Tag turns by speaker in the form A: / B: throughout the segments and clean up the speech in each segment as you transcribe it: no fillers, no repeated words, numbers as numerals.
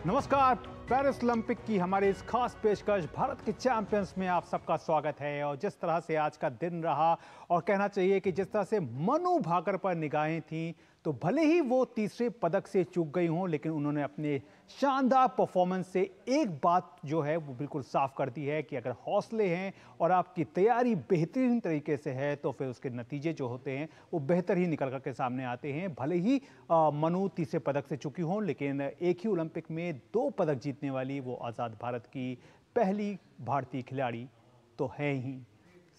A: नमस्कार। Paris Olympic की हमारी इस खास पेशकश भारत के चैंपियंस में आप सबका स्वागत है। और जिस तरह से आज का दिन रहा और कहना चाहिए कि जिस तरह से मनु भाकर पर निगाहें थीं, तो भले ही वो तीसरे पदक से चूक गई हों, लेकिन उन्होंने अपने शानदार परफॉर्मेंस से एक बात जो है वो बिल्कुल साफ कर दी है कि अगर हौसले हैं और आपकी तैयारी बेहतरीन तरीके से है तो फिर उसके नतीजे जो होते हैं वो बेहतर ही निकल कर के सामने आते हैं। भले ही मनु तीसरे पदक से चुकी हों, लेकिन एक ही ओलंपिक में 2 पदक जीतने वाली वो आज़ाद भारत की पहली भारतीय खिलाड़ी तो है ही।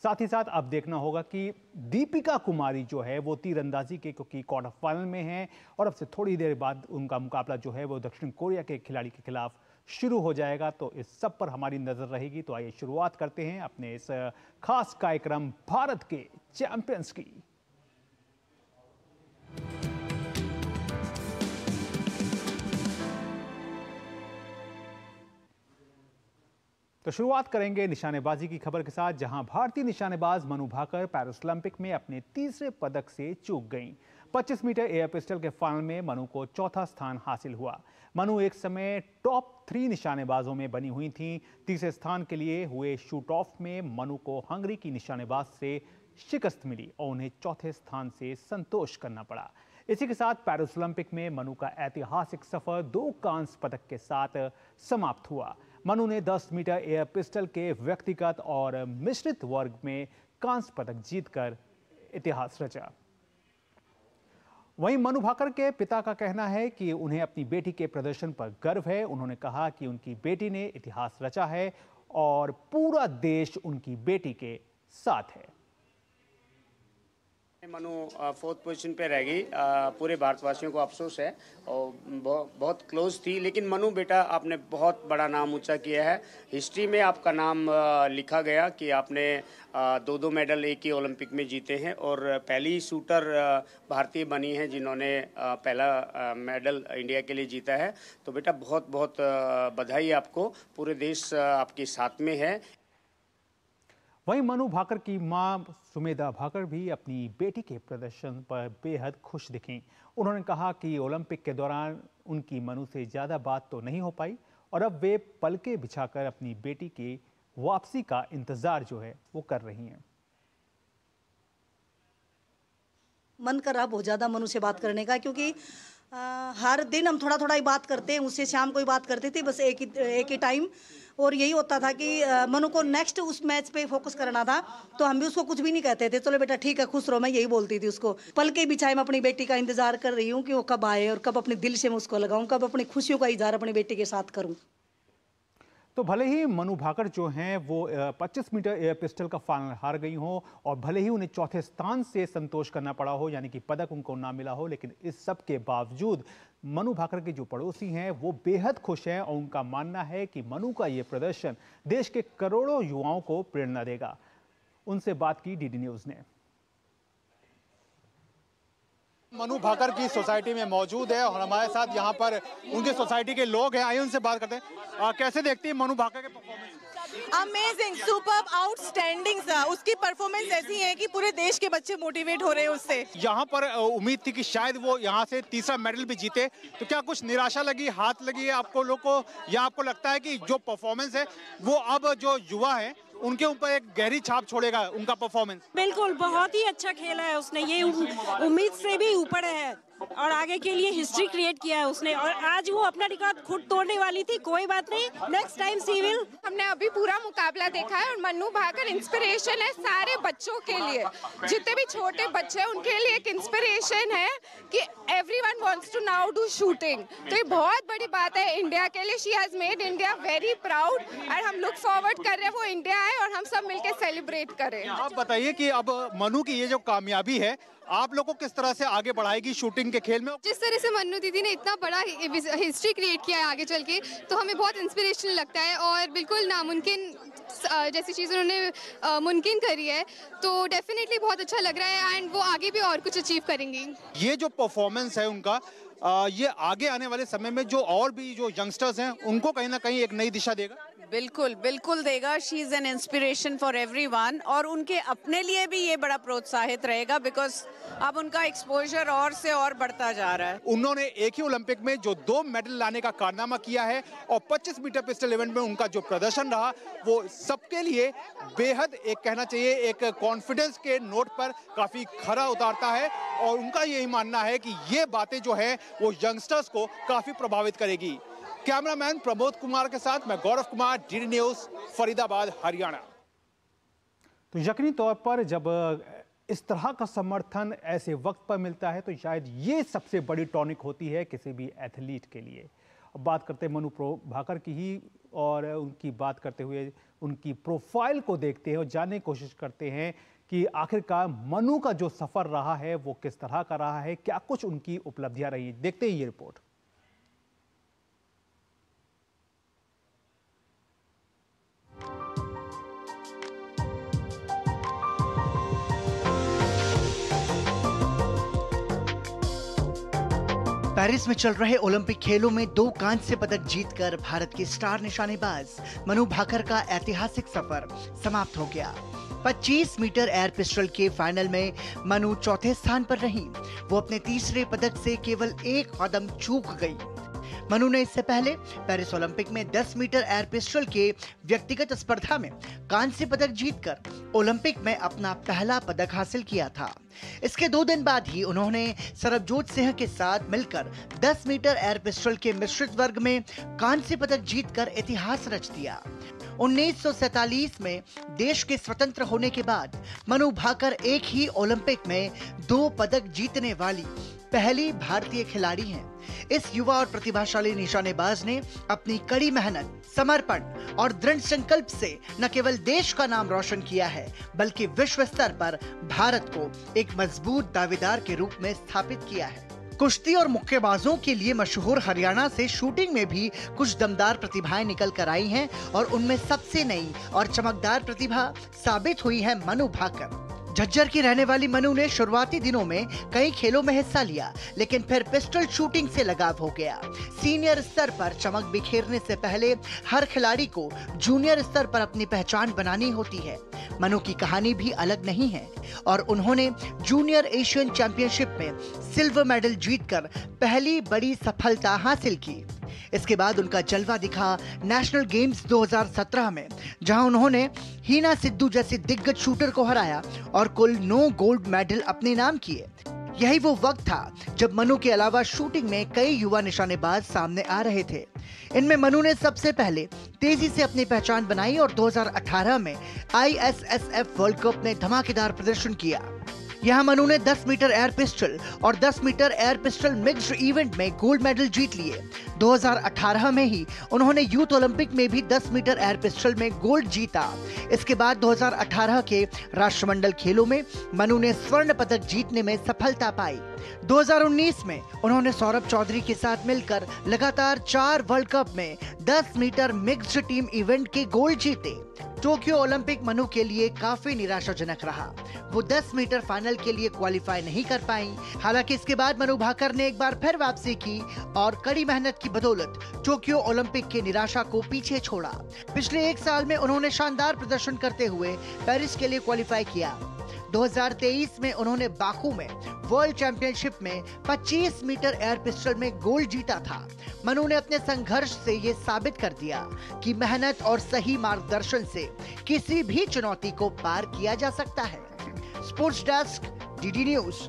A: साथ ही साथ अब देखना होगा कि दीपिका कुमारी जो है वो तीरंदाजी के क्योंकि क्वार्टर फाइनल में है और अब से थोड़ी देर बाद उनका मुकाबला जो है वो दक्षिण कोरिया के खिलाड़ी के खिलाफ शुरू हो जाएगा। तो इस सब पर हमारी नजर रहेगी। तो आइए शुरुआत करते हैं अपने इस खास कार्यक्रम भारत के चैंपियंस की। तो शुरुआत करेंगे निशानेबाजी की खबर के साथ, जहां भारतीय निशानेबाज मनु भाकर पेरिस ओलंपिक में अपने तीसरे पदक से चूक गईं। 25 मीटर एयर पिस्टल के फाइनल में मनु को चौथा स्थान हासिल हुआ। मनु एक समय टॉप 3 निशानेबाजों में बनी हुई थीं। तीसरे स्थान के लिए हुए शूट ऑफ में मनु को हंगरी की निशानेबाज से शिकस्त मिली और उन्हें चौथे स्थान से संतोष करना पड़ा। इसी के साथ पेरिस ओलंपिक में मनु का ऐतिहासिक सफर 2 कांस्य पदक के साथ समाप्त हुआ। मनु ने 10 मीटर एयर पिस्टल के व्यक्तिगत और मिश्रित वर्ग में कांस्य पदक जीतकर इतिहास रचा। वहीं मनु भाकर के पिता का कहना है कि उन्हें अपनी बेटी के प्रदर्शन पर गर्व है। उन्होंने कहा कि उनकी बेटी ने इतिहास रचा है और पूरा देश उनकी बेटी के साथ है।
B: मनु 4th पोजीशन पे रह गई। पूरे भारतवासियों को अफसोस है और बहुत क्लोज थी, लेकिन मनु बेटा आपने बहुत बड़ा नाम ऊंचा किया है। हिस्ट्री में आपका नाम लिखा गया कि आपने 2 मेडल एक ही ओलंपिक में जीते हैं और पहली शूटर भारतीय बनी है जिन्होंने पहला मेडल इंडिया के लिए जीता है। तो बेटा बहुत बहुत बधाई आपको, पूरे देश आपके साथ में है।
A: वहीं मनु भाकर की मां सुमेधा भाकर भी अपनी बेटी के प्रदर्शन पर बेहद खुश दिखीं। उन्होंने कहा कि ओलंपिक के दौरान उनकी मनु से ज्यादा बात तो नहीं हो पाई और अब वे पलके बिछाकर अपनी बेटी की वापसी का इंतजार जो है वो कर रही हैं।
C: मन कर रहा बहुत ज्यादा मनु से बात करने का, क्योंकि हर दिन हम थोड़ा थोड़ा ही बात करते हैं। उससे शाम को ही बात करते थे, बस एक ही टाइम। और यही होता था कि मनु को नेक्स्ट उस मैच पे फोकस करना था, तो हम भी उसको कुछ भी नहीं कहते थे, चलो बेटा ठीक है खुश रहो, मैं यही बोलती थी उसको। पल के बिछाए मैं अपनी बेटी का इंतजार कर रही हूँ कि वो कब आए और कब अपने दिल से मैं उसको लगाऊं, कब अपनी खुशियों का इजहार अपनी बेटी के साथ करूं।
A: तो भले ही मनु भाकर जो हैं वो 25 मीटर एयर पिस्टल का फाइनल हार गई हो और भले ही उन्हें चौथे स्थान से संतोष करना पड़ा हो, यानी कि पदक उनको ना मिला हो, लेकिन इस सब के बावजूद मनु भाकर के जो पड़ोसी हैं वो बेहद खुश हैं और उनका मानना है कि मनु का ये प्रदर्शन देश के करोड़ों युवाओं को प्रेरणा देगा। उनसे बात की डीडी न्यूज ने। मनु भाकर की सोसाइटी में मौजूद है और हमारे साथ यहाँ पर उनके सोसाइटी के लोग हैं। आइए उनसे बात करते हैं। कैसे देखती है मनु भाकर के परफॉर्मेंस?
D: Amazing, superb, outstanding. उसकी परफॉर्मेंस ऐसी है कि पूरे देश के बच्चे मोटिवेट हो रहे हैं उससे।
A: यहाँ पर उम्मीद थी कि शायद वो यहाँ से तीसरा मेडल भी जीते, तो क्या कुछ निराशा लगी, हाथ लगी है आपको लोग को, या आपको लगता है कि जो परफॉर्मेंस है वो अब जो युवा है उनके ऊपर एक गहरी छाप छोड़ेगा उनका परफॉर्मेंस?
D: बिल्कुल, बहुत ही अच्छा खेला है उसने, ये उम्मीद से भी ऊपर है और आगे के लिए हिस्ट्री क्रिएट किया है उसने। और आज वो अपना रिकॉर्ड खुद तोड़ने वाली थी, कोई बात नहीं, नेक्स्ट टाइम सी विल।
E: हमने अभी पूरा मुकाबला देखा है और मनु भाकर इंस्पिरेशन है सारे बच्चों के लिए। जितने भी छोटे बच्चे हैं उनके लिए एक इंस्पिरेशन है कि everyone wants to now do shooting. तो ये बहुत बड़ी बात है इंडिया के लिए। She has made India very proud और हम लुक फॉरवर्ड कर रहे हैं वो इंडिया आए और हम सब मिलकर सेलिब्रेट करें।
A: आप बताइए कि अब मनु की ये जो कामयाबी है आप लोगों को किस तरह से आगे बढ़ाएगी शूटिंग के खेल में? जिस
F: तरह से मन्नू दीदी ने इतना बड़ा हिस्ट्री क्रिएट किया है आगे चल के, तो हमें बहुत इंस्पिरेशनल लगता है और बिल्कुल नामुमकिन जैसी चीज़ उन्होंने मुमकिन करी है, तो डेफिनेटली बहुत अच्छा लग रहा है एंड वो आगे भी और कुछ अचीव करेंगी।
A: ये जो परफॉर्मेंस है उनका, ये आगे आने वाले समय में जो और भी जो यंगस्टर्स हैं उनको कहीं ना कहीं एक नई दिशा देगा।
G: बिल्कुल बिल्कुल देगा। She is an inspiration for everyone और उनके अपने लिए भी ये बड़ा प्रोत्साहित रहेगा बिकॉज अब उनका एक्सपोजर और से और बढ़ता जा रहा है।
A: उन्होंने एक ही ओलंपिक में जो 2 मेडल लाने का कारनामा किया है और 25 मीटर पिस्टल इवेंट में उनका जो प्रदर्शन रहा वो सबके लिए बेहद एक कहना चाहिए एक कॉन्फिडेंस के नोट पर काफी खरा उतारता है और उनका यही मानना है कि ये बातें जो है वो यंगस्टर्स को काफी प्रभावित करेगी। कैमरामैन प्रमोद कुमार के साथ मैं गौरव कुमार, डीडी न्यूज, फरीदाबाद, हरियाणा। तो यकीनी तौर पर जब इस तरह का समर्थन ऐसे वक्त पर मिलता है तो शायद ये सबसे बड़ी टॉनिक होती है किसी भी एथलीट के लिए। अब बात करते हैं मनु भाकर की ही और उनकी बात करते हुए उनकी प्रोफाइल को देखते हैं और जानने की कोशिश करते हैं कि आखिरकार मनु का जो सफर रहा है वो किस तरह का रहा है, क्या कुछ उनकी उपलब्धियां रही। देखते हैं ये रिपोर्ट।
H: पेरिस में चल रहे ओलंपिक खेलों में 2 कांस्य पदक जीतकर भारत की स्टार निशानेबाज मनु भाकर का ऐतिहासिक सफर समाप्त हो गया। 25 मीटर एयर पिस्टल के फाइनल में मनु चौथे स्थान पर रही। वो अपने तीसरे पदक से केवल 1 कदम चूक गई। मनु ने इससे पहले पेरिस ओलंपिक में 10 मीटर एयर पिस्टल के व्यक्तिगत स्पर्धा में कांस्य पदक जीतकर ओलंपिक में अपना पहला पदक हासिल किया था। इसके 2 दिन बाद ही उन्होंने सरबजोत सिंह के साथ मिलकर 10 मीटर एयर पिस्टल के मिश्रित वर्ग में कांस्य पदक जीतकर इतिहास रच दिया। 1947 में देश के स्वतंत्र होने के बाद मनु भाकर एक ही ओलंपिक में 2 पदक जीतने वाली पहली भारतीय खिलाड़ी हैं। इस युवा और प्रतिभाशाली निशानेबाज ने अपनी कड़ी मेहनत, समर्पण और दृढ़ संकल्प से न केवल देश का नाम रोशन किया है बल्कि विश्व स्तर पर भारत को एक मजबूत दावेदार के रूप में स्थापित किया है। कुश्ती और मुक्केबाजों के लिए मशहूर हरियाणा से शूटिंग में भी कुछ दमदार प्रतिभाएं निकल कर आई हैं और उनमें सबसे नई और चमकदार प्रतिभा साबित हुई है मनु भाकर। झज्जर की रहने वाली मनु ने शुरुआती दिनों में कई खेलों में हिस्सा लिया, लेकिन फिर पिस्टल शूटिंग से लगाव हो गया। सीनियर स्तर पर चमक बिखेरने से पहले हर खिलाड़ी को जूनियर स्तर पर अपनी पहचान बनानी होती है। मनु की कहानी भी अलग नहीं है और उन्होंने जूनियर एशियन चैंपियनशिप में सिल्वर मेडल जीतकर पहली बड़ी सफलता हासिल की। इसके बाद उनका जलवा दिखा नेशनल गेम्स 2017 में, जहां उन्होंने हीना सिद्धू जैसे दिग्गज शूटर को हराया और कुल 9 गोल्ड मेडल अपने नाम किए। यही वो वक्त था जब मनु के अलावा शूटिंग में कई युवा निशानेबाज सामने आ रहे थे। इनमें मनु ने सबसे पहले तेजी से अपनी पहचान बनाई और 2018 में ISSF वर्ल्ड कप में धमाकेदार प्रदर्शन किया। यहाँ मनु ने 10 मीटर एयर पिस्टल और 10 metre air pistol mixed event में गोल्ड मेडल जीत लिए। 2018 में ही उन्होंने यूथ ओलंपिक में भी 10 मीटर एयर पिस्टल में गोल्ड जीता। इसके बाद 2018 के राष्ट्रमंडल खेलों में मनु ने स्वर्ण पदक जीतने में सफलता पाई। 2019 में उन्होंने सौरभ चौधरी के साथ मिलकर लगातार 4 वर्ल्ड कप में 10 मीटर मिक्स्ड टीम इवेंट के गोल्ड जीते। टोक्यो ओलंपिक मनु के लिए काफी निराशाजनक रहा। वो 10 मीटर फाइनल के लिए क्वालिफाई नहीं कर पाई। हालांकि इसके बाद मनु भाकर ने एक बार फिर वापसी की और कड़ी मेहनत की बदौलत टोक्यो ओलंपिक की निराशा को पीछे छोड़ा। पिछले 1 साल में उन्होंने शानदार प्रदर्शन करते हुए पेरिस के लिए क्वालिफाई किया। 2023 में उन्होंने बाकू में वर्ल्ड चैंपियनशिप में 25 मीटर एयर पिस्टल में गोल्ड जीता था। मनु ने अपने संघर्ष से ये साबित कर दिया कि मेहनत और सही मार्गदर्शन से किसी भी चुनौती को पार किया जा सकता है। Sports desk, DD news.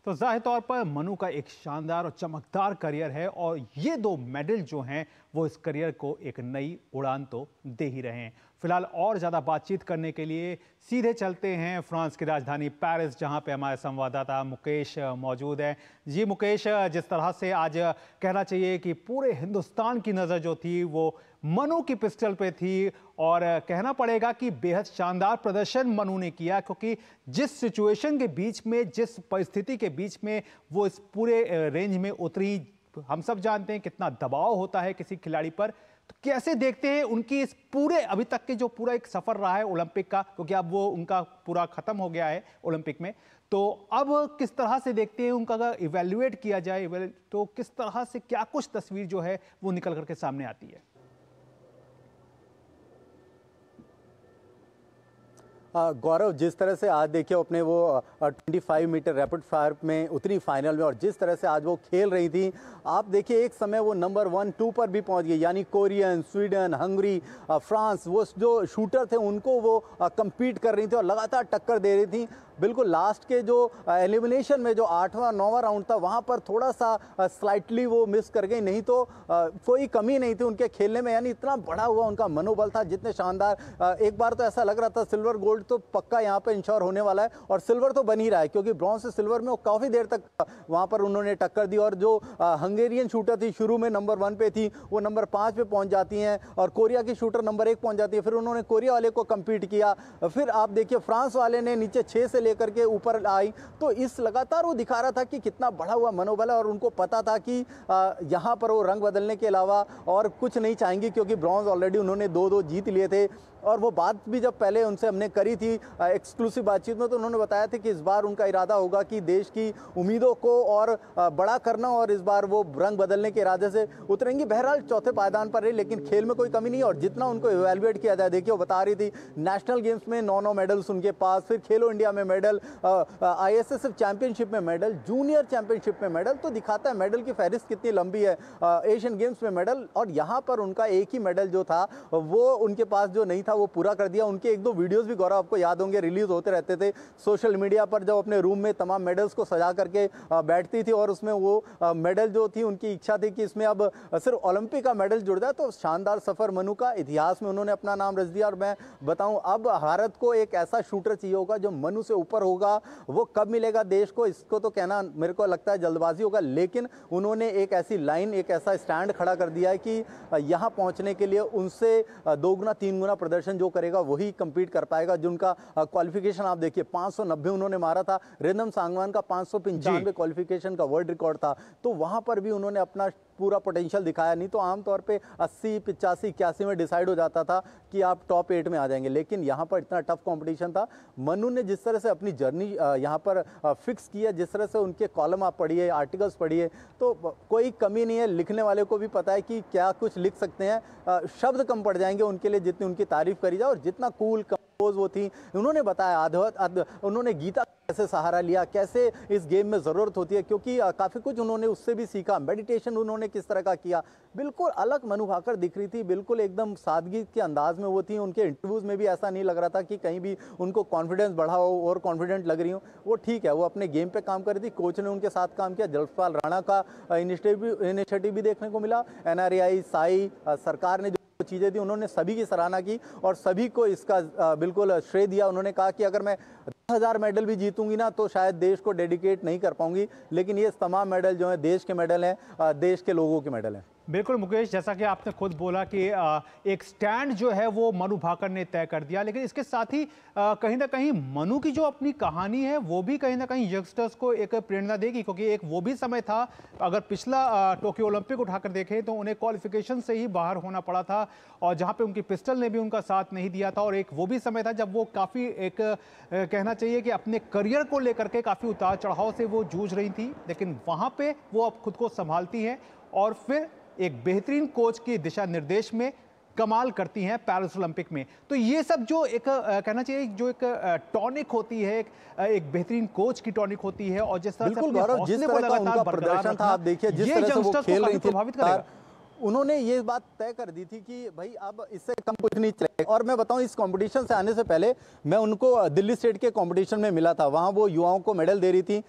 A: तो जाहिर तौर पर मनु का एक शानदार और चमकदार करियर है और ये 2 मेडल जो हैं वो इस करियर को एक नई उड़ान तो दे ही रहे हैं। फिलहाल और ज़्यादा बातचीत करने के लिए सीधे चलते हैं फ्रांस की राजधानी पेरिस, जहां पे हमारे संवाददाता मुकेश मौजूद हैं। जी मुकेश, जिस तरह से आज कहना चाहिए कि पूरे हिंदुस्तान की नज़र जो थी वो मनु की पिस्टल पे थी और कहना पड़ेगा कि बेहद शानदार प्रदर्शन मनु ने किया, क्योंकि जिस सिचुएशन के बीच में, जिस परिस्थिति के बीच में वो इस पूरे रेंज में उतरी, हम सब जानते हैं कितना दबाव होता है किसी खिलाड़ी पर। तो कैसे देखते हैं उनकी इस पूरे अभी तक के जो पूरा एक सफर रहा है ओलंपिक का, क्योंकि अब वो उनका पूरा खत्म हो गया है ओलंपिक में, तो अब किस तरह से देखते हैं उनका, अगर इवेल्युएट किया जाए तो किस तरह से क्या कुछ तस्वीर जो है वो निकल करके सामने आती है?
I: गौरव, जिस तरह से आज देखिए अपने वो 25 मीटर रैपिड फायर में उतरी फाइनल में, और जिस तरह से आज वो खेल रही थी, आप देखिए एक समय वो नंबर 1-2 पर भी पहुंच गई, यानी कोरियन, स्वीडन, हंगरी, फ्रांस, वो जो शूटर थे उनको वो compete कर रही थी और लगातार टक्कर दे रही थी। बिल्कुल लास्ट के जो एलिमिनेशन में जो 8वां 9वां राउंड था, वहां पर थोड़ा सा स्लाइटली वो मिस कर गई, नहीं तो कोई कमी नहीं थी उनके खेलने में। यानी इतना बड़ा हुआ उनका मनोबल था, जितने शानदार, एक बार तो ऐसा लग रहा था सिल्वर गोल्ड तो पक्का यहाँ पे इंश्योर होने वाला है, और सिल्वर तो बन ही रहा है, क्योंकि ब्रॉन्ज से सिल्वर में वो काफी देर तक वहां पर उन्होंने टक्कर दी। और जो हंगेरियन शूटर थी, शुरू में नंबर 1 पे थी, वो नंबर 5 पे पहुंच जाती हैं, और कोरिया की शूटर नंबर 1 पहुंच जाती है। फिर उन्होंने कोरिया वाले को कम्पीट किया, फिर आप देखिए फ्रांस वाले ने नीचे 6 से लेकर के ऊपर आई। तो इस लगातार वो दिखा रहा था कि कितना बढ़ा हुआ मनोबल है, और उनको पता था कि यहाँ पर वो रंग बदलने के अलावा और कुछ नहीं चाहेंगी, क्योंकि ब्रॉन्ज ऑलरेडी उन्होंने 2-2 जीत लिए थे। और वो बात भी जब पहले उनसे हमने करी थी एक्सक्लूसिव बातचीत में, तो उन्होंने बताया था कि इस बार उनका इरादा होगा कि देश की उम्मीदों को और बड़ा करना, और इस बार वो रंग बदलने के इरादे से उतरेंगी। बहरहाल चौथे पायदान पर रही, लेकिन खेल में कोई कमी नहीं, और जितना उनको इवेल्युएट किया जाए, देखिए वो बता रही थी नेशनल गेम्स में 9 मेडल्स उनके पास, फिर खेलो इंडिया में मेडल, ISSF चैंपियनशिप में मेडल, जूनियर चैंपियनशिप में मेडल, तो दिखाता है मेडल की फहरिस्त कितनी लंबी है। एशियन गेम्स में मेडल, और यहाँ पर उनका एक ही मेडल जो था वो उनके पास जो नहीं था वो पूरा कर दिया। उनके 1-2 वीडियोस भी गौरव आपको याद होंगे रिलीज होते रहते थे सोशल मीडिया पर, जब अपने रूम में तमाम मेडल्स को सजा करके बैठती थी, और उसमें वो मेडल जो थी, उनकी इच्छा थी कि इसमें अब सिर्फ ओलंपिक का मेडल जुड़ जाए। तो शानदार सफर मनु का, इतिहास में उन्होंने अपना नाम रच दिया। और मैं बताऊं, अब भारत को एक ऐसा शूटर चाहिए होगा जो मनु से ऊपर होगा। वो कब मिलेगा देश को, इसको तो कहना मेरे को लगता है जल्दबाजी होगा, लेकिन उन्होंने एक ऐसी लाइन, एक ऐसा स्टैंड खड़ा कर दिया है कि यहाँ पहुंचने के लिए उनसे 2 गुना 3 गुना प्रदर्शन जो करेगा वही कंपीट कर पाएगा। जो उनका क्वालिफिकेशन आप देखिए 590 उन्होंने मारा था, रिदम सांगवान का 595 क्वालिफिकेशन का वर्ल्ड रिकॉर्ड था, तो वहां पर भी उन्होंने अपना पूरा पोटेंशियल दिखाया। नहीं तो आमतौर पे 80, 85, 81 में डिसाइड हो जाता था कि आप टॉप 8 में आ जाएंगे, लेकिन यहाँ पर इतना टफ कंपटीशन था। मनु ने जिस तरह से अपनी जर्नी यहाँ पर फिक्स की है, जिस तरह से उनके कॉलम आप पढ़िए, आर्टिकल्स पढ़िए, तो कोई कमी नहीं है। लिखने वाले को भी पता है कि क्या कुछ लिख सकते हैं, शब्द कम पड़ जाएंगे उनके लिए जितनी उनकी तारीफ करी जाए। और जितना कूल कंपोज वो थी, उन्होंने बताया उन्होंने गीता कैसे सहारा लिया, कैसे इस गेम में ज़रूरत होती है, क्योंकि काफ़ी कुछ उन्होंने उससे भी सीखा। मेडिटेशन उन्होंने किस तरह का किया, बिल्कुल अलग मनु भाकर दिख रही थी, बिल्कुल एकदम सादगी के अंदाज में वो थी। उनके इंटरव्यूज़ में भी ऐसा नहीं लग रहा था कि कहीं भी उनको कॉन्फिडेंस बढ़ा हो और कॉन्फिडेंट लग रही हो। वो ठीक है, वो अपने गेम पे काम कर रही थी, कोच ने उनके साथ काम किया। जसपाल राणा का इनिशिएटिव भी देखने को मिला, NRI, साई, सरकार ने चीजें दी, उन्होंने सभी की सराहना की और सभी को इसका बिल्कुल श्रेय दिया। उन्होंने कहा कि अगर मैं 10,000 मेडल भी जीतूंगी ना, तो शायद देश को डेडिकेट नहीं कर पाऊंगी, लेकिन ये तमाम मेडल जो है देश के मेडल हैं, देश के लोगों के मेडल हैं।
A: बिल्कुल मुकेश, जैसा कि आपने खुद बोला कि एक स्टैंड जो है वो मनु भाकर ने तय कर दिया, लेकिन इसके साथ ही कहीं ना कहीं मनु की जो अपनी कहानी है वो भी कहीं ना कहीं यंगस्टर्स को एक प्रेरणा देगी, क्योंकि एक वो भी समय था, अगर पिछला टोक्यो ओलंपिक उठाकर देखें तो उन्हें क्वालिफिकेशन से ही बाहर होना पड़ा था, और जहां पे उनकी पिस्टल ने भी उनका साथ नहीं दिया था। और एक वो भी समय था जब वो काफ़ी एक कहना चाहिए कि अपने करियर को लेकर के काफ़ी उतार चढ़ाव से वो जूझ रही थी, लेकिन वहाँ पर वो अब खुद को संभालती हैं और फिर एक बेहतरीन कोच के दिशा निर्देश में कमाल करती हैं पेरिस ओलंपिक में। तो ये सब जो एक कहना चाहिए जो एक टॉनिक होती है, एक बेहतरीन कोच की टॉनिक होती है, और जिस तरह से
I: बिल्कुल गौरव, जिस तरह का उनका प्रदर्शन था, आप देखिए जिस तरह से वो खेल रही थी, उन्होंने ये बात तय कर दी थी कि भाई अब इससे कम कुछ नहीं चलेगा। और मैं बताऊं, इस कंपटीशन से आने से पहले मैं उनको दिल्ली स्टेट के कंपटीशन में मिला था, वहां वो युवाओं को मेडल दे रही थी,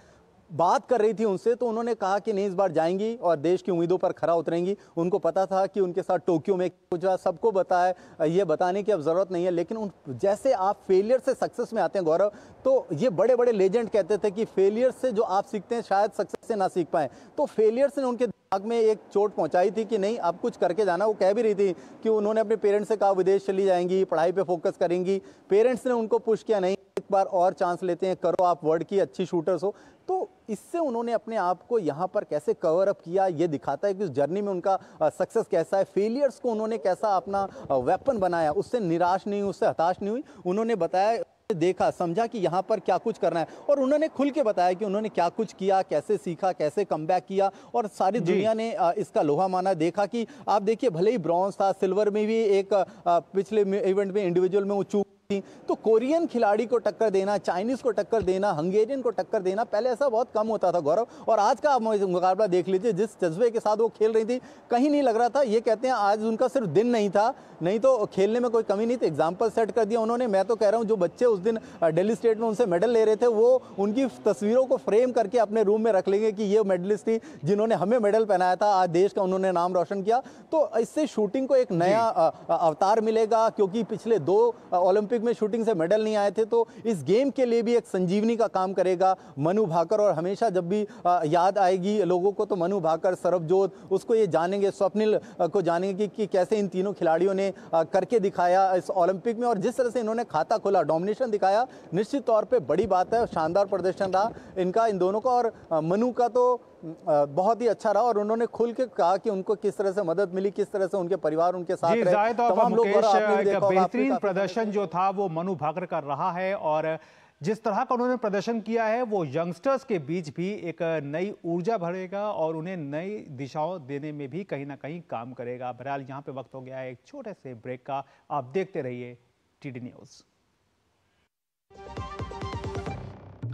I: बात कर रही थी उनसे, तो उन्होंने कहा कि नहीं, इस बार जाएंगी और देश की उम्मीदों पर खरा उतरेंगी। उनको पता था कि उनके साथ टोक्यो में कुछ सबको बताया, ये बताने की अब जरूरत नहीं है, लेकिन जैसे आप फेलियर से सक्सेस में आते हैं गौरव, तो ये बड़े बड़े लेजेंड कहते थे कि फेलियर से जो आप सीखते हैं शायद सक्सेस से ना सीख पाए। तो फेलियर से उनके दिमाग में एक चोट पहुंचाई थी कि नहीं, अब कुछ करके जाना। वो कह भी रही थी कि उन्होंने अपने पेरेंट्स से कहा विदेश चली जाएंगी, पढ़ाई पे फोकस करेंगी। पेरेंट्स ने उनको पुश किया, नहीं एक बार और चांस लेते हैं, करो, आप वर्ल्ड की अच्छी शूटर्स हो। तो इससे उन्होंने अपने आप को यहाँ पर कैसे कवर अप किया, ये दिखाता है कि उस जर्नी में उनका सक्सेस कैसा है। फेलियर्स को उन्होंने कैसा अपना वेपन बनाया, उससे निराश नहीं हुई, उससे हताश नहीं हुई। उन्होंने बताया, देखा, समझा कि यहाँ पर क्या कुछ करना है, और उन्होंने खुल के बताया कि उन्होंने क्या कुछ किया, कैसे सीखा, कैसे कमबैक किया, और सारी दुनिया ने इसका लोहा माना। देखा कि आप देखिए, भले ही ब्रॉन्ज था, सिल्वर में भी एक पिछले इवेंट में इंडिविजुअल में वो चूक थी, थी, तो कोरियन खिलाड़ी को टक्कर देना, चाइनीज को टक्कर देना, हंगेरियन को टक्कर देना, पहले ऐसा बहुत कम होता था गौरव। और आज का आप मुकाबला देख लीजिए, जिस जज्बे के साथ वो खेल रही थी, कहीं नहीं लग रहा था। ये कहते हैं आज उनका सिर्फ दिन नहीं था, नहीं तो खेलने में कोई कमी नहीं थी। एग्जाम्पल सेट कर दिया उन्होंने। मैं तो कह रहा हूँ जो बच्चे उस दिन दिल्ली स्टेट में उनसे मेडल ले रहे थे, वो उनकी तस्वीरों को फ्रेम करके अपने रूम में रख लेंगे कि ये मेडलिस्ट थी जिन्होंने हमें मेडल पहनाया था, आज देश का उन्होंने नाम रोशन किया। तो इससे शूटिंग को एक नया अवतार मिलेगा, क्योंकि पिछले 2 ओलंपिक में शूटिंग से मेडल नहीं आए थे। तो इस गेम के लिए भी एक संजीवनी का काम करेगा मनु भाकर। और हमेशा जब भी याद आएगी लोगों को तो मनु भाकर, सरबजोत, उसको ये जानेंगे, स्वप्निल को जानेंगे कि कैसे इन तीनों खिलाड़ियों ने करके दिखाया इस ओलंपिक में। और जिस तरह से इन्होंने खाता खोला, डोमिनेशन दिखाया, निश्चित तौर पे बड़ी बात है। शानदार प्रदर्शन रहा इनका, इन दोनों का। और मनु का तो बहुत ही अच्छा रहा, और उन्होंने खुल के कहा कि उनको किस तरह से मदद मिली, किस तरह से उनके परिवार उनके साथ रहे।
A: तमाम लोग बेहतरीन प्रदर्शन जो था वो मनु भाकर का रहा है, और जिस तरह का उन्होंने प्रदर्शन किया है वो यंगस्टर्स के बीच भी एक नई ऊर्जा भरेगा और उन्हें नई दिशाओं देने में भी कहीं ना कहीं काम करेगा। बहरहाल यहाँ पे वक्त हो गया है एक छोटे से ब्रेक का। आप देखते रहिए टीडी न्यूज।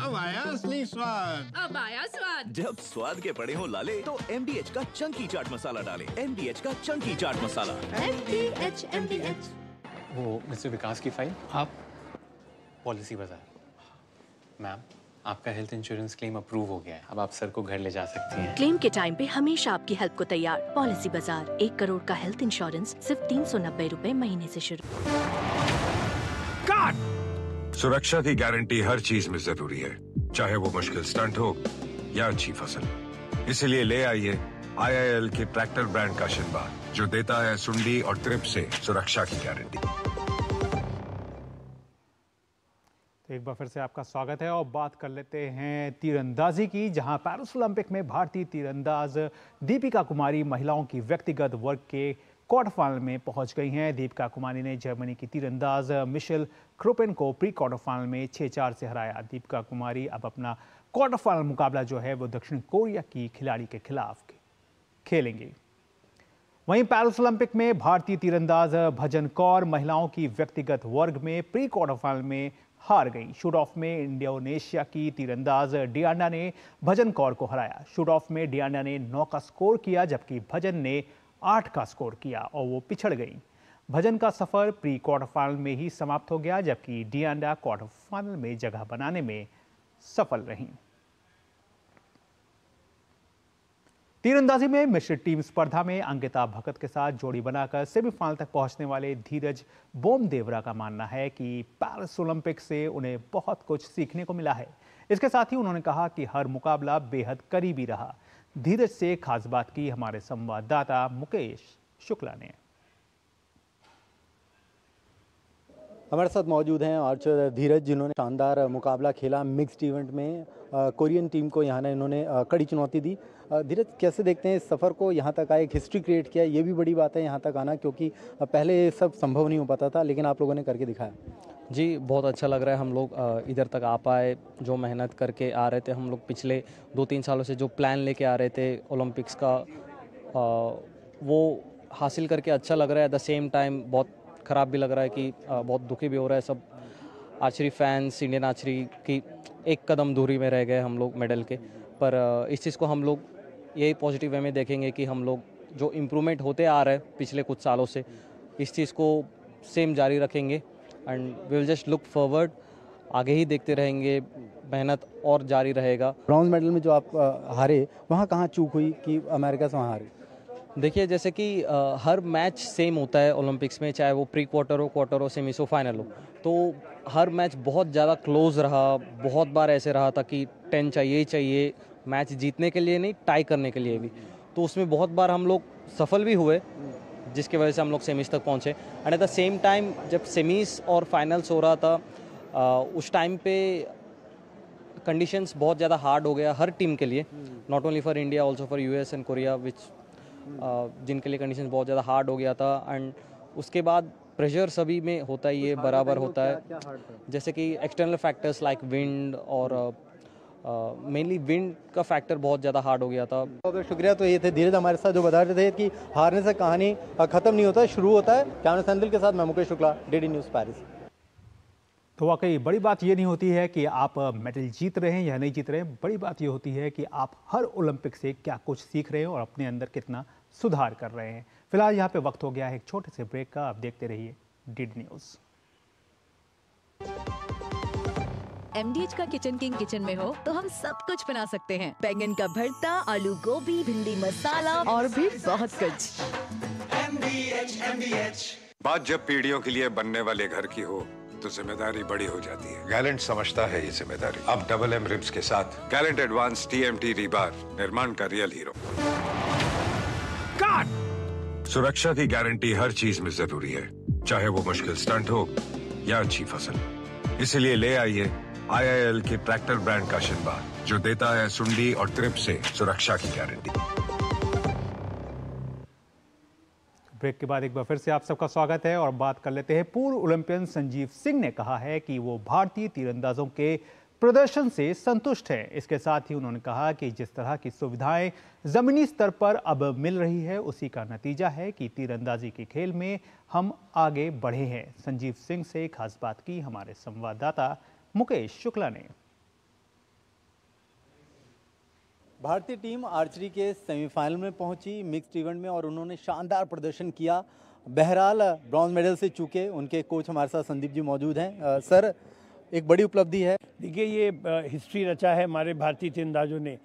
J: अब आया असली स्वाद।
K: अब आया स्वाद। जब स्वाद के पड़े हो लाले तो MDH का चंकी चाट मसाला डालें। MDH का चंकी चाट मसाला। MDH।
L: वो मिस्टर विकास की फाइल आप पॉलिसी बाजार। मैम, आपका हेल्थ इंश्योरेंस क्लेम अप्रूव हो गया है, अब आप सर को घर ले जा सकती हैं।
M: क्लेम के टाइम पे हमेशा आपकी हेल्प को तैयार। पॉलिसी बाजार, 1 करोड़ का हेल्थ इंश्योरेंस सिर्फ 390 रुपए महीने से शुरू।
N: सुरक्षा की गारंटी हर चीज में जरूरी है, चाहे वो मुश्किल स्टंट हो या अच्छी फसल। इसलिए ले आइए IIL के ट्रैक्टर ब्रांड का शिनबा, जो देता है सुंडी और ट्रिप से सुरक्षा की गारंटी।
A: तो एक बार फिर से आपका स्वागत है और बात कर लेते हैं तीरंदाजी की, जहां पेरिस ओलंपिक में भारतीय तीरंदाज दीपिका कुमारी महिलाओं की व्यक्तिगत वर्ग के क्वार्टर फाइनल में पहुंच गई हैं। दीपिका कुमारी ने जर्मनी की तीरंदाज मिशेल क्रोपेन को प्री क्वार्टर फाइनल में 6-4 से हराया। दीपिका कुमारी अब अपना क्वार्टर फाइनल मुकाबला जो है वो दक्षिण कोरिया की खिलाड़ी के खिलाफ खेलेंगे। वहीं पेरिस ओलंपिक में भारतीय तीरंदाज भजन कौर महिलाओं की व्यक्तिगत वर्ग में प्री क्वार्टर फाइनल में हार गई। शूट ऑफ में इंडोनेशिया की तीरंदाज डियाना ने भजन कौर को हराया। शूट ऑफ में डियाना ने 9 का स्कोर किया, जबकि भजन ने 8 का स्कोर किया और वो पिछड़ गई। भजन का सफर प्री क्वार्टर फाइनल में ही समाप्त हो गया, जबकि डियाना क्वार्टर फाइनल में जगह बनाने में सफल रहीं। तीरंदाजी में मिश्र टीम स्पर्धा में अंकिता भगत के साथ जोड़ी बनाकर सेमीफाइनल तक पहुंचने वाले धीरज बोमदेवरा का मानना है कि पेरिस ओलंपिक से उन्हें बहुत कुछ सीखने को मिला है। इसके साथ ही उन्होंने कहा कि हर मुकाबला बेहद करीबी रहा। धीरज से खास बात की हमारे संवाददाता मुकेश शुक्ला ने।
I: हमारे साथ मौजूद हैं आर्चर धीरज, जिन्होंने शानदार मुकाबला खेला मिक्स्ड इवेंट में। कोरियन टीम को यहाँ ने इन्होंने कड़ी चुनौती दी। धीरज, कैसे देखते हैं इस सफ़र को? यहाँ तक आए, एक हिस्ट्री क्रिएट किया, ये भी बड़ी बात है यहाँ तक आना, क्योंकि पहले ये सब संभव नहीं हो पाता था, लेकिन आप लोगों ने करके दिखाया।
O: जी, बहुत अच्छा लग रहा है। हम लोग इधर तक आ पाए, जो मेहनत करके आ रहे थे हम लोग पिछले 2-3 सालों से, जो प्लान लेके आ रहे थे ओलंपिक्स का, वो हासिल करके अच्छा लग रहा है। एट द सेम टाइम बहुत ख़राब भी लग रहा है कि बहुत दुखी भी हो रहा है। सब आर्चरी फैंस इंडियन आर्चरी की एक कदम दूरी में रह गए हम लोग मेडल के। पर इस चीज़ को हम लोग यही पॉजिटिव वे में देखेंगे कि हम लोग जो इम्प्रूवमेंट होते आ रहे हैं पिछले कुछ सालों से, इस चीज़ को सेम जारी रखेंगे and we will just look forward. आगे ही देखते रहेंगे, मेहनत और जारी रहेगा।
I: ब्रॉन्ज मेडल में जो आप हारे, वहाँ कहाँ चूक हुई कि अमेरिका से वहाँ हारे?
O: देखिए, जैसे कि हर मैच सेम होता है ओलंपिक्स में, चाहे वो प्री क्वार्टर हो, क्वार्टर हो, सेमीस हो, फाइनल हो, तो हर मैच बहुत ज़्यादा क्लोज रहा। बहुत बार ऐसे रहा था कि 10 चाहिए ही चाहिए, मैच जीतने के लिए नहीं, टाई करने के लिए भी। तो उसमें बहुत बार हम लोग सफल भी हुए, जिसकी वजह से हम लोग सेमीस तक पहुँचे। And at the same time जब सेमीस और फाइनल्स हो रहा था, उस टाइम पे कंडीशंस बहुत ज़्यादा हार्ड हो गया हर टीम के लिए, not only for India, also for US and Korea, जिनके लिए कंडीशन बहुत ज़्यादा हार्ड हो गया था। एंड उसके बाद प्रेशर सभी में होता ही है, बराबर होता है। जैसे कि एक्सटर्नल फैक्टर्स लाइक विंड, और मेनली विंड का फैक्टर बहुत ज़्यादा हार्ड हो गया था।
I: बहुत शुक्रिया। तो ये थे धीरज हमारे साथ, जो बता रहे थे कि हारने से कहानी ख़त्म नहीं होता है, शुरू होता है। कैमरा संदिल के साथ मैं Mukesh Shukla, DD news Paris.
A: तो वाकई बड़ी बात ये नहीं होती है कि आप मेडल जीत रहे हैं या नहीं जीत रहे हैं, बड़ी बात ये होती है कि आप हर ओलंपिक से क्या कुछ सीख रहे हैं और अपने अंदर कितना सुधार कर रहे हैं। फिलहाल यहाँ पे वक्त हो गया है एक छोटे से ब्रेक का। आप देखते रहिए डीडी न्यूज़।
P: MDH का किचन किंग किचन में हो तो हम सब कुछ बना सकते हैं। बैंगन का भरता, आलू गोभी, भिंडी मसाला और भी बहुत कुछ।
N: MDH। बात जब पीढ़ियों के लिए बनने वाले घर की हो तो जिम्मेदारी बड़ी हो जाती है। गैलेंट समझता है ये जिम्मेदारी। अब डबल M रिब्स के साथ गैलेंट एडवांस TMT रीबार, निर्माण का रियल हीरो। सुरक्षा की गारंटी हर चीज में जरूरी है, चाहे वो मुश्किल स्टंट हो या अच्छी फसल। इसलिए ले आइए IIL के ट्रैक्टर ब्रांड का शिनबार, जो देता है सुंडी और ट्रिप से सुरक्षा की गारंटी।
A: ब्रेक के बाद एक बार फिर से आप सबका स्वागत है और बात कर लेते हैं। पूर्व ओलंपियन संजीव सिंह ने कहा है कि वो भारतीय तीरंदाजों के प्रदर्शन से संतुष्ट हैं। इसके साथ ही उन्होंने कहा कि जिस तरह की सुविधाएं जमीनी स्तर पर अब मिल रही है, उसी का नतीजा है कि तीरंदाजी के खेल में हम आगे बढ़े हैं। संजीव सिंह से खास बात की हमारे संवाददाता मुकेश शुक्ला ने।
I: भारतीय टीम आर्चरी के सेमीफाइनल में पहुंची मिक्स्ड इवेंट में और उन्होंने शानदार प्रदर्शन किया। बहरहाल ब्रॉन्ज मेडल से चूके उनके कोच हमारे साथ संदीप जी मौजूद हैं। सर, एक बड़ी उपलब्धि है।
Q: देखिए, ये हिस्ट्री रचा है हमारे भारतीय तीरंदाजों ने।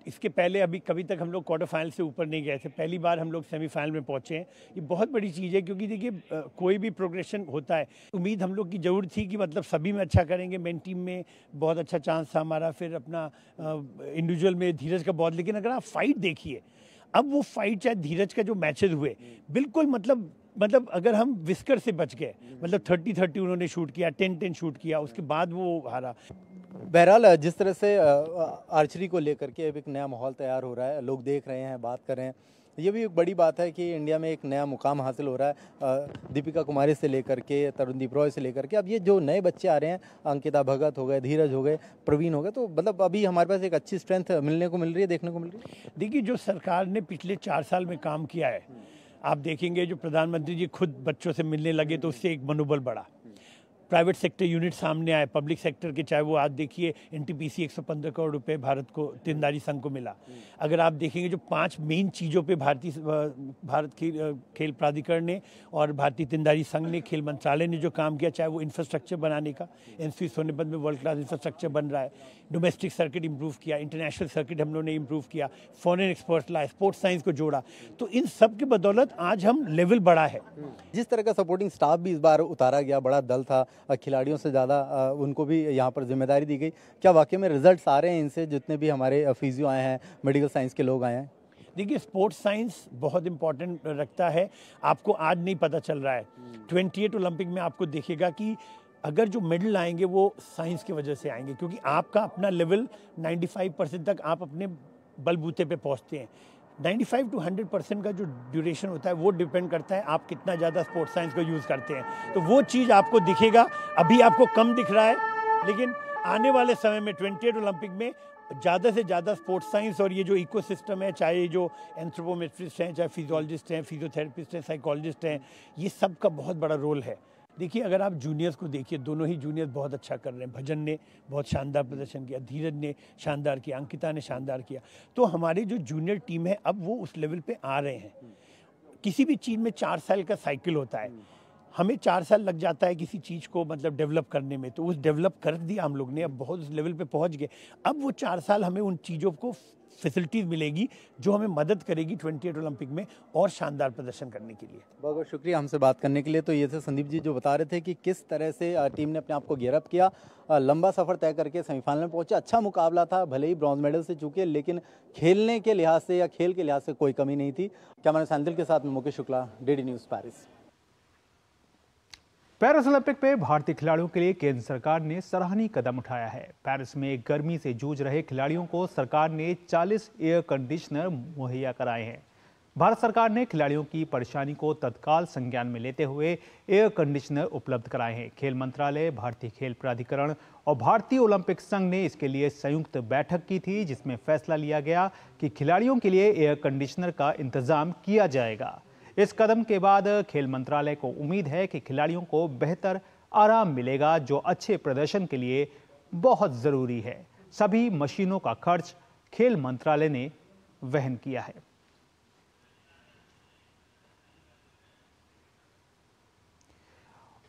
Q: इसके पहले अभी कभी तक हम लोग क्वार्टर फाइनल से ऊपर नहीं गए थे। पहली बार हम लोग सेमीफाइनल में पहुंचे हैं। ये बहुत बड़ी चीज़ है, क्योंकि देखिए कोई भी प्रोग्रेशन होता है, उम्मीद हम लोग की जरूर थी कि मतलब सभी में अच्छा करेंगे। मेन टीम में बहुत अच्छा चांस था हमारा, फिर अपना इंडिविजुअल में धीरज का बहुत। लेकिन अगर आप फाइट देखिए, अब वो फाइट चाहे धीरज का जो मैचेस हुए, बिल्कुल मतलब अगर हम विस्कर से बच गए, मतलब 30-30 उन्होंने शूट किया, 10-10 शूट किया, उसके बाद वो हारा।
I: बहरहाल जिस तरह से आर्चरी को लेकर के अब एक नया माहौल तैयार हो रहा है, लोग देख रहे हैं, बात कर रहे हैं, ये भी एक बड़ी बात है कि इंडिया में एक नया मुकाम हासिल हो रहा है। दीपिका कुमारी से लेकर के तरुणदीप रॉय से लेकर के अब ये जो नए बच्चे आ रहे हैं, अंकिता भगत हो गए, धीरज हो गए, प्रवीण हो गए, तो मतलब अभी हमारे पास एक अच्छी स्ट्रेंथ मिलने को मिल रही है, देखने को मिल रही है।
Q: देखिए, जो सरकार ने पिछले 4 साल में काम किया है, आप देखेंगे जो प्रधानमंत्री जी खुद बच्चों से मिलने लगे तो उससे एक मनोबल बढ़ा। प्राइवेट सेक्टर यूनिट सामने आए, पब्लिक सेक्टर के, चाहे वो आज देखिए NTPC 115 करोड़ रुपए भारत को तीरंदाजी संघ को मिला। अगर आप देखेंगे जो 5 मेन चीज़ों पे भारत खेल प्राधिकरण ने और भारतीय तीरंदाजी संघ ने, खेल मंत्रालय ने जो काम किया, चाहे वो इंफ्रास्ट्रक्चर बनाने का, NCC सोनीपत में वर्ल्ड क्लास इंफ्रास्ट्रक्चर बन रहा है, डोमेस्टिक सर्किट इंप्रूव किया, इंटरनेशनल सर्किट हम लोगों ने इंप्रूव किया, फॉरेन एक्सपर्ट लाए, स्पोर्ट्स साइंस को जोड़ा, तो इन सब के बदौलत आज हम लेवल बढ़ा है।
I: जिस तरह का सपोर्टिंग स्टाफ भी इस बार उतारा गया, बड़ा दल था, खिलाड़ियों से ज़्यादा उनको भी यहाँ पर जिम्मेदारी दी गई, क्या वाकई में रिजल्ट्स आ रहे हैं इनसे, जितने भी हमारे फिजियो आए हैं, मेडिकल साइंस के लोग आए हैं?
Q: देखिए, स्पोर्ट्स साइंस बहुत इंपॉर्टेंट रखता है। आपको आज नहीं पता चल रहा है, 28 ओलंपिक में आपको देखेगा कि अगर जो मेडल आएंगे वो साइंस की वजह से आएंगे, क्योंकि आपका अपना लेवल 95% तक आप अपने बलबूते पे पहुंचते हैं। 95 to 100% का जो ड्यूरेशन होता है वो डिपेंड करता है आप कितना ज़्यादा स्पोर्ट्स साइंस को यूज़ करते हैं। तो वो चीज़ आपको दिखेगा, अभी आपको कम दिख रहा है, लेकिन आने वाले समय में 28 ओलंपिक में ज़्यादा से ज़्यादा स्पोर्ट्स साइंस और ये जो इकोसिस्टम है, चाहे जो एंथ्रोपोमेट्रिस्ट हैं, चाहे फिजियोलॉजिस्ट हैं, फिजियोथेरेपिस्ट हैं, साइकोलॉजिस्ट हैं, ये सब का बहुत बड़ा रोल है। देखिए, अगर आप जूनियर्स को देखिए, दोनों ही जूनियर्स बहुत अच्छा कर रहे हैं। भजन ने बहुत शानदार प्रदर्शन किया, धीरज ने शानदार किया, अंकिता ने शानदार किया। तो हमारी जो जूनियर टीम है अब वो उस लेवल पे आ रहे हैं। किसी भी चीज़ में 4 साल का साइकिल होता है, हमें 4 साल लग जाता है किसी चीज़ को मतलब डेवलप करने में, तो उस डेवलप कर दिया हम लोग ने, अब बहुत उस लेवल पे पहुंच गए। अब वो 4 साल हमें उन चीज़ों को फैसिलिटीज़ मिलेगी जो हमें मदद करेगी 28 ओलंपिक में और शानदार प्रदर्शन करने के लिए।
I: बहुत बहुत शुक्रिया हमसे बात करने के लिए। तो ये थे संदीप जी जो बता रहे थे कि किस तरह से टीम ने अपने आप को गियरअप किया, लंबा सफ़र तय करके सेमीफाइनल में पहुंचे। अच्छा मुकाबला था, भले ही ब्रॉन्ज मेडल से चूके, लेकिन खेलने के लिहाज से या खेल के लिहाज से कोई कमी नहीं थी। कैमरा सैंदिल के साथ में Mukesh Shukla, DD news, Paris.
A: Paris Olympic में भारतीय खिलाड़ियों के लिए केंद्र सरकार ने सराहनीय कदम उठाया है। पेरिस में गर्मी से जूझ रहे खिलाड़ियों को सरकार ने 40 एयर कंडीशनर मुहैया कराए हैं। भारत सरकार ने खिलाड़ियों की परेशानी को तत्काल संज्ञान में लेते हुए एयर कंडीशनर उपलब्ध कराए हैं। खेल मंत्रालय, भारतीय खेल प्राधिकरण और भारतीय ओलंपिक संघ ने इसके लिए संयुक्त बैठक की थी, जिसमें फैसला लिया गया कि खिलाड़ियों के लिए एयर कंडीशनर का इंतजाम किया जाएगा। इस कदम के बाद खेल मंत्रालय को उम्मीद है कि खिलाड़ियों को बेहतर आराम मिलेगा, जो अच्छे प्रदर्शन के लिए बहुत जरूरी है। सभी मशीनों का खर्च खेल मंत्रालय ने वहन किया है।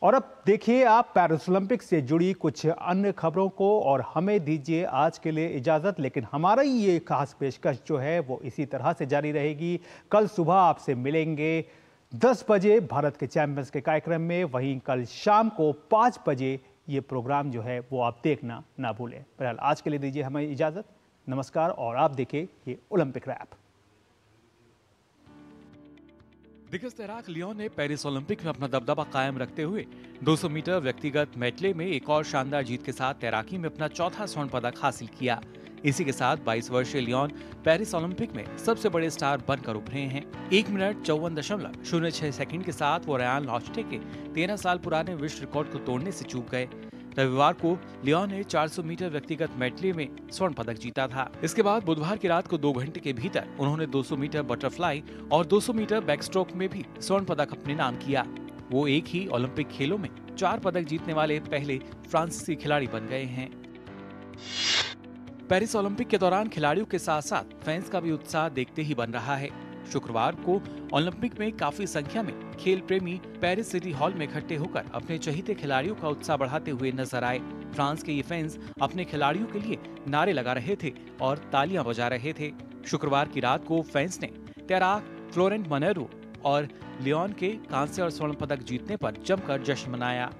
A: और अब देखिए आप पेरिस ओलंपिक से जुड़ी कुछ अन्य खबरों को, और हमें दीजिए आज के लिए इजाज़त। लेकिन हमारा ये खास पेशकश जो है वो इसी तरह से जारी रहेगी। कल सुबह आपसे मिलेंगे 10 बजे भारत के चैंपियंस के कार्यक्रम में। वहीं कल शाम को 5 बजे ये प्रोग्राम जो है वो आप देखना ना भूलें। फिलहाल आज के लिए दीजिए हमें इजाज़त। नमस्कार, और आप देखिए ये ओलंपिक रैप।
R: दिग्गज तैराक लियोन ने पेरिस ओलंपिक में अपना दबदबा कायम रखते हुए 200 मीटर व्यक्तिगत मेडले में एक और शानदार जीत के साथ तैराकी में अपना चौथा स्वर्ण पदक हासिल किया। इसी के साथ 22 वर्षीय लियोन पेरिस ओलंपिक में सबसे बड़े स्टार बनकर उभरे हैं। 1 मिनट 54.06 सेकंड के साथ वो रयान लॉस्टे के 13 साल पुराने विश्व रिकॉर्ड को तोड़ने से चूक गए। रविवार को लियोन ने 400 मीटर व्यक्तिगत मेडले में स्वर्ण पदक जीता था। इसके बाद बुधवार की रात को 2 घंटे के भीतर उन्होंने 200 मीटर बटरफ्लाई और 200 मीटर बैकस्ट्रोक में भी स्वर्ण पदक अपने नाम किया। वो एक ही ओलंपिक खेलों में 4 पदक जीतने वाले पहले फ्रांसीसी खिलाड़ी बन गए हैं। पेरिस ओलंपिक के दौरान खिलाड़ियों के साथ साथ फैंस का भी उत्साह देखते ही बन रहा है। शुक्रवार को ओलंपिक में काफी संख्या में खेल प्रेमी पेरिस सिटी हॉल में इकट्ठे होकर अपने चहेते खिलाड़ियों का उत्साह बढ़ाते हुए नजर आए। फ्रांस के ये फैंस अपने खिलाड़ियों के लिए नारे लगा रहे थे और तालियां बजा रहे थे। शुक्रवार की रात को फैंस ने तैराक फ्लोरेंट मनेरो और लियोन के कांस्य और स्वर्ण पदक जीतने पर जमकर जश्न मनाया।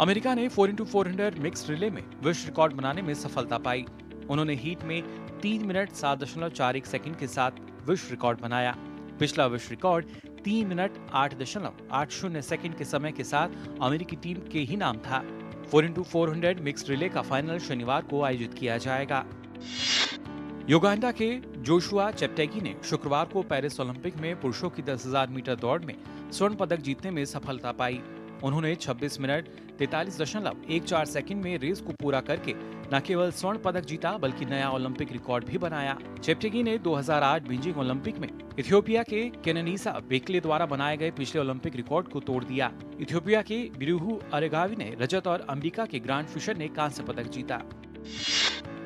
R: अमेरिका ने 4x400 मिक्स्ड रिले में विश्व रिकॉर्ड बनाने में सफलता पाई। उन्होंने हीट में 3 मिनट 7.41 सेकंड के साथ विश्व रिकॉर्ड बनाया। पिछला विश्व रिकॉर्ड 3 मिनट 8.80 सेकंड के समय के साथ अमेरिकी टीम के ही नाम था। 4x400 मिक्स्ड रिले का फाइनल शनिवार को आयोजित किया जाएगा। युगांडा के जोशुआ चेप्टेगी ने शुक्रवार को पेरिस ओलंपिक में पुरुषों की 10,000 मीटर दौड़ में स्वर्ण पदक जीतने में सफलता पाई। उन्होंने 26 मिनट 43.14 सेकंड में रेस को पूरा करके न केवल स्वर्ण पदक जीता बल्कि नया ओलंपिक रिकॉर्ड भी बनाया। चेप्टेगी ने 2008 बीजिंग ओलंपिक में इथियोपिया के केनेनिसा बेकले द्वारा बनाए गए पिछले ओलंपिक रिकॉर्ड को तोड़ दिया। इथियोपिया के बिरुहु अरेगावी ने रजत और अमेरिका के ग्रांड फिशर ने कांस्य पदक जीता।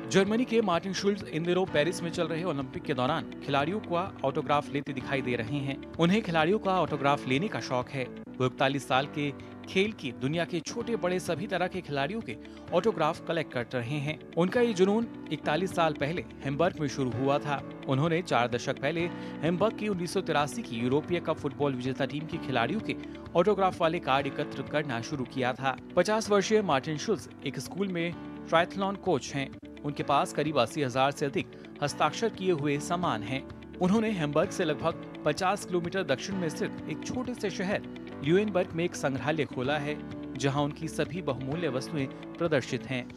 R: जर्मनी के मार्टिन शुल्ज इन दिनों पेरिस में चल रहे ओलंपिक के दौरान खिलाड़ियों का ऑटोग्राफ लेते दिखाई दे रहे हैं। उन्हें खिलाड़ियों का ऑटोग्राफ लेने का शौक है। वो 41 साल के खेल की दुनिया के छोटे बड़े सभी तरह के खिलाड़ियों के ऑटोग्राफ कलेक्ट कर रहे हैं। उनका ये जुनून 41 साल पहले हैम्बर्ग में शुरू हुआ था। उन्होंने 4 दशक पहले हैम्बर्ग की 1983 की यूरोपीय कप फुटबॉल विजेता टीम के खिलाड़ियों के ऑटोग्राफ वाले कार्ड एकत्र करना शुरू किया था। 50 वर्षीय मार्टिन शुल्ज एक स्कूल में ट्रायथलॉन कोच हैं। उनके पास करीब 80,000 से अधिक हस्ताक्षर किए हुए सामान हैं। उन्होंने हैम्बर्ग से लगभग 50 किलोमीटर दक्षिण में स्थित एक छोटे से शहर ल्यूएनबर्ग में एक संग्रहालय खोला है, जहां उनकी सभी बहुमूल्य वस्तुएं प्रदर्शित हैं।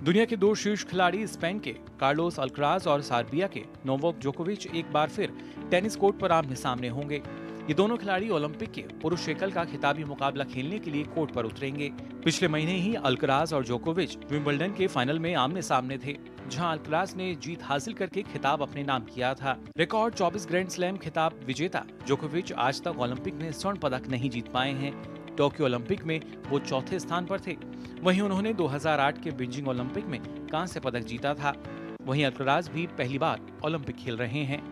R: दुनिया के 2 शीर्ष खिलाड़ी स्पेन के कार्लोस अल्कराज और सर्बिया के नोवाक जोकोविच एक बार फिर टेनिस कोर्ट पर आमने सामने होंगे। ये दोनों खिलाड़ी ओलंपिक के पुरुष एकल का खिताबी मुकाबला खेलने के लिए कोर्ट पर उतरेंगे। पिछले महीने ही अल्कराज और जोकोविच विंबलडन के फाइनल में आमने सामने थे, जहां अल्कराज ने जीत हासिल करके खिताब अपने नाम किया था। रिकॉर्ड 24 ग्रैंड स्लैम खिताब विजेता जोकोविच आज तक ओलंपिक में स्वर्ण पदक नहीं जीत पाए हैं। टोक्यो ओलंपिक में वो चौथे स्थान पर थे। वहीं उन्होंने 2008 के बीजिंग ओलंपिक में कांस्य पदक जीता था। वहीं अल्कराज भी पहली बार ओलंपिक खेल रहे हैं।